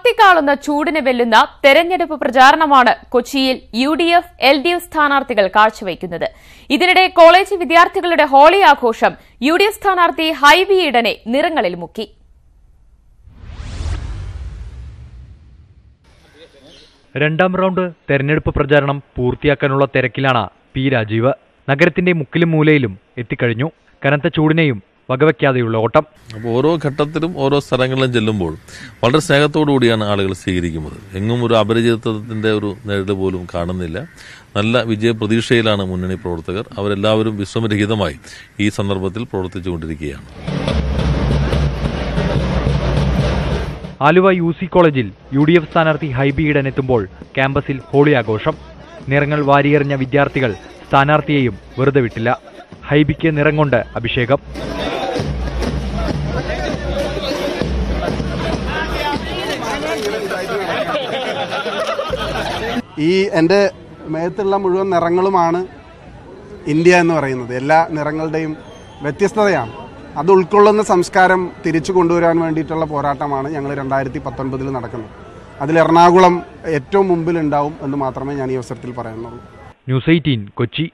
കത്തിക്കാളുന്ന ചൂടിന് വെല്ലുന്ന തെരഞ്ഞെടുപ്പ് പ്രചാരണമാണ് കൊച്ചിയിൽ UDF, LDF സ്ഥാനാർത്ഥികൾ കാഴ്ചവയ്ക്കുന്നത്. ഇതിനിടെ കോളേജ് വിദ്യാർത്ഥികളുടെ ഹോളി ആഘോഷം UDF സ്ഥാനാർത്ഥി ഹൈബി ഈഡനെ നിറങ്ങളിൽ മുക്കി. രണ്ടാം റൗണ്ട് തെരഞ്ഞെടുപ്പ് പ്രചാരണം പൂർത്തിയാക്കാനുള്ള തിരക്കിലാണ് പി രാജീവ്. നഗരത്തിന്റെ മുക്കിലും മൂലയിലും എത്തിക്കഴിഞ്ഞു. കനത്ത ചൂടിനെയും വകവയ്ക്കാതെയുള്ള ഓട്ടം. അപ്പോൾ ഓരോ ഘട്ടത്തിലും ഓരോ സ്ഥലങ്ങളിലും ചെല്ലുമ്പോൾ വളരെ സ്നേഹത്തോടു കൂടിയാണ് ആളുകൾ സ്വീകരിക്കുന്നത്. എങ്ങും ഒരു അപരിചിതത്വത്തിന്റെ ഒരു നേരിടൽ പോലും കാണുന്നില്ല. നല്ല വിജയപ്രതീക്ഷയിലാണ് മുന്നണി പ്രവർത്തകർ. അവരെല്ലാവരും വിശ്രമരഹിതമായി ഈ സന്ദർഭത്തിൽ പ്രവർത്തിച്ചുകൊണ്ടിരിക്കുകയാണ്. ആലുവ UC കോളേജിൽ UDF സ്ഥാനാർത്ഥി ഹൈബി ഈഡൻ എത്തുമ്പോൾ ക്യാമ്പസിൽ ഹോളി ആഘോഷം. നിറങ്ങൾ വാരിയെറിഞ്ഞ വിദ്യാർത്ഥികൾ സ്ഥാനാർത്ഥിയെയും വെറുതെ വിട്ടില്ല. ഹൈബിക്ക് നിറം കൊണ്ട് അഭിഷേകം. ഈ എൻ്റെ മേത്തുള്ള മുഴുവൻ നിറങ്ങളുമാണ് ഇന്ത്യ എന്ന് പറയുന്നത്. എല്ലാ നിറങ്ങളുടെയും വ്യത്യസ്തതയാണ്. അത് ഉൾക്കൊള്ളുന്ന സംസ്കാരം തിരിച്ചു കൊണ്ടുവരാൻ വേണ്ടിയിട്ടുള്ള പോരാട്ടമാണ് ഞങ്ങൾ 2019 നടക്കുന്നത്. അതിൽ എറണാകുളം ഏറ്റവും മുമ്പിലുണ്ടാവും എന്ന് മാത്രമേ ഞാൻ ഈ അവസരത്തിൽ പറയുന്നുള്ളൂ. ന്യൂസ് 18 കൊച്ചി.